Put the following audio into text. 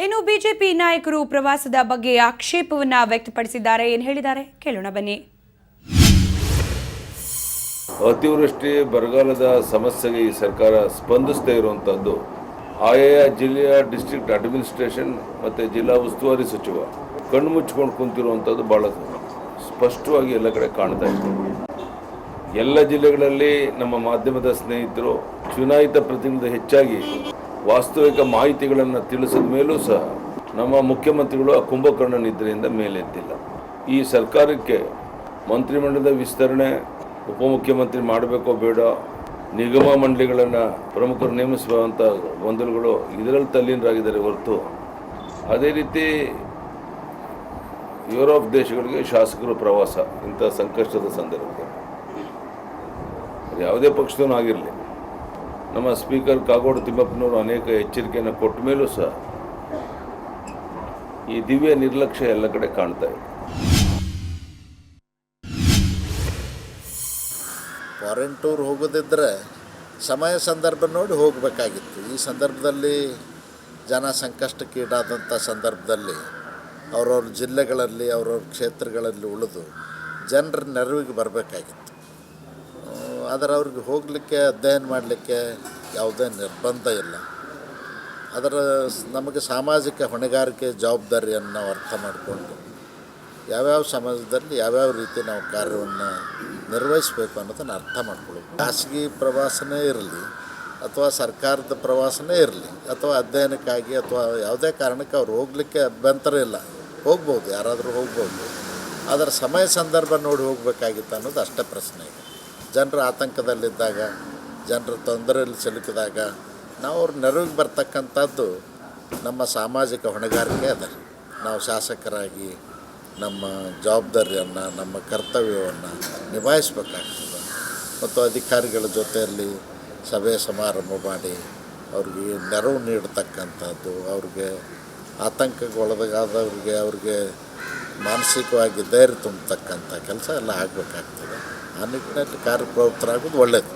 ಇನ್ನು ಬಿಜೆಪಿ ನಾಯಕರು ಪ್ರವಾಸದ ಬಗ್ಗೆ ಆಕ್ಷೇಪವನ್ನ ವ್ಯಕ್ತಪಡಿಸಿದ್ದಾರೆ. ಏನು ಹೇಳಿದ್ದಾರೆ ಕೇಳೋಣ ಬನ್ನಿ. ಅತಿವೃಷ್ಟಿ ಬರಗಾಲದ ಸಮಸ್ಯೆಗೆ ಈ ಸರ್ಕಾರ ಸ್ಪಂದಿಸದೇ ಇರುವಂಥದ್ದು ಆಯಾ ಜಿಲ್ಲೆಯ ಡಿಸ್ಟ್ರಿಕ್ಟ್ ಅಡ್ಮಿನಿಸ್ಟ್ರೇಷನ್ ಮತ್ತು ಜಿಲ್ಲಾ ಉಸ್ತುವಾರಿ ಸಚಿವ ಕಣ್ಣು ಮುಚ್ಕೊಂಡು ಕುಂತಿರುವಂಥದ್ದು ಭಾಳ ಸ್ಪಷ್ಟವಾಗಿ ಎಲ್ಲ ಕಡೆ ಕಾಣ್ತಾ ಇದೆ. ಎಲ್ಲ ಜಿಲ್ಲೆಗಳಲ್ಲಿ ನಮ್ಮ ಮಾಧ್ಯಮದ ಸ್ನೇಹಿತರು ಚುನಾಯಿತ ಪ್ರತಿನಿಧಿ ಹೆಚ್ಚಾಗಿ ವಾಸ್ತವಿಕ ಮಾಹಿತಿಗಳನ್ನು ತಿಳಿಸಿದ ಮೇಲೂ ಸಹ ನಮ್ಮ ಮುಖ್ಯಮಂತ್ರಿಗಳು ಆ ಕುಂಭಕರ್ಣ ನಿದ್ರೆಯಿಂದ ಮೇಲೆದ್ದಿಲ್ಲ. ಈ ಸರ್ಕಾರಕ್ಕೆ ಮಂತ್ರಿಮಂಡಲದ ವಿಸ್ತರಣೆ, ಉಪಮುಖ್ಯಮಂತ್ರಿ ಮಾಡಬೇಕೋ ಬೇಡ, ನಿಗಮ ಮಂಡಳಿಗಳನ್ನು ಪ್ರಮುಖರು ನೇಮಿಸುವಂಥ ಗೊಂದಲಗಳು ಇದರಲ್ಲಿ ತಲ್ಲೀನರಾಗಿದ್ದಾರೆ ಹೊರತು ಅದೇ ರೀತಿ ಯುರೋಪ್ ದೇಶಗಳಿಗೆ ಶಾಸಕರು ಪ್ರವಾಸ ಇಂಥ ಸಂಕಷ್ಟದ ಸಂದರ್ಭದಲ್ಲಿ ಯಾವುದೇ ಪಕ್ಷದೂ ಆಗಿರಲಿ, ನಮ್ಮ ಸ್ಪೀಕರ್ ಕಾಗೋಡು ತಿಮ್ಮಪ್ಪನವರು ಅನೇಕ ಎಚ್ಚರಿಕೆಯನ್ನು ಕೊಟ್ಟ ಮೇಲೂ ಸಹ ಈ ದಿವ್ಯ ನಿರ್ಲಕ್ಷ್ಯ ಎಲ್ಲ ಕಡೆ ಕಾಣ್ತಾ ಇದೆ. ಫಾರಿನ್ ಟೂರ್ ಹೋಗೋದಿದ್ದರೆ ಸಮಯ ಸಂದರ್ಭ ನೋಡಿ ಹೋಗಬೇಕಾಗಿತ್ತು. ಈ ಸಂದರ್ಭದಲ್ಲಿ ಜನ ಸಂಕಷ್ಟಕ್ಕೀಡಾದಂಥ ಸಂದರ್ಭದಲ್ಲಿ ಅವ್ರವ್ರ ಜಿಲ್ಲೆಗಳಲ್ಲಿ ಅವ್ರವ್ರ ಕ್ಷೇತ್ರಗಳಲ್ಲಿ ಉಳಿದು ಜನರ ನೆರವಿಗೆ ಬರಬೇಕಾಗಿತ್ತು. ಆದರೆ ಅವ್ರಿಗೆ ಹೋಗಲಿಕ್ಕೆ ಅಧ್ಯಯನ ಮಾಡಲಿಕ್ಕೆ ಯಾವುದೇ ನಿರ್ಬಂಧ ಇಲ್ಲ. ಅದರ ನಮಗೆ ಸಾಮಾಜಿಕ ಹೊಣೆಗಾರಿಕೆ ಜವಾಬ್ದಾರಿಯನ್ನು ನಾವು ಅರ್ಥ ಮಾಡಿಕೊಂಡು ಯಾವ್ಯಾವ ಸಮಾಜದಲ್ಲಿ ಯಾವ್ಯಾವ ರೀತಿ ನಾವು ಕಾರ್ಯವನ್ನು ನಿರ್ವಹಿಸಬೇಕು ಅನ್ನೋದನ್ನು ಅರ್ಥ ಮಾಡ್ಕೊಳ್ಬೇಕು. ಖಾಸಗಿ ಪ್ರವಾಸನೇ ಇರಲಿ ಅಥವಾ ಸರ್ಕಾರದ ಪ್ರವಾಸನೇ ಇರಲಿ ಅಥವಾ ಅಧ್ಯಯನಕ್ಕಾಗಿ ಅಥವಾ ಯಾವುದೇ ಕಾರಣಕ್ಕೆ ಅವ್ರು ಹೋಗಲಿಕ್ಕೆ ಅಭ್ಯಂತರ ಇಲ್ಲ, ಹೋಗ್ಬೋದು, ಯಾರಾದರೂ ಹೋಗ್ಬೋದು. ಅದರ ಸಮಯ ಸಂದರ್ಭ ನೋಡಿ ಹೋಗಬೇಕಾಗಿತ್ತು ಅನ್ನೋದು ಅಷ್ಟೇ ಪ್ರಶ್ನೆ ಇದೆ. ಜನರು ಆತಂಕದಲ್ಲಿದ್ದಾಗ, ಜನರು ತೊಂದರೆಯಲ್ಲಿ ಸಿಲುಕಿದಾಗ ನಾವು ಅವ್ರ ನೆರವಿಗೆ ಬರ್ತಕ್ಕಂಥದ್ದು ನಮ್ಮ ಸಾಮಾಜಿಕ ಹೊಣೆಗಾರಿಕೆ ಅದ. ನಾವು ಶಾಸಕರಾಗಿ ನಮ್ಮ ಜವಾಬ್ದಾರಿಯನ್ನು, ನಮ್ಮ ಕರ್ತವ್ಯವನ್ನು ನಿಭಾಯಿಸಬೇಕಾಗ್ತದೆ. ಮತ್ತು ಅಧಿಕಾರಿಗಳ ಜೊತೆಯಲ್ಲಿ ಸಭೆ ಸಮಾರಂಭ ಮಾಡಿ ಅವ್ರಿಗೆ ನೆರವು ನೀಡತಕ್ಕಂಥದ್ದು, ಅವ್ರಿಗೆ ಆತಂಕಗೊಳಗಾದವ್ರಿಗೆ ಅವ್ರಿಗೆ ಮಾನಸಿಕವಾಗಿ ಧೈರ್ಯ ತುಂಬತಕ್ಕಂಥ ಕೆಲಸ ಎಲ್ಲ ಆಗಬೇಕಾಗ್ತದೆ. ಆ ನಿಟ್ಟಿನಲ್ಲಿ ಕಾರ್ಯಪ್ರವೃತ್ತರಾಗೋದು ಒಳ್ಳೆಯದು.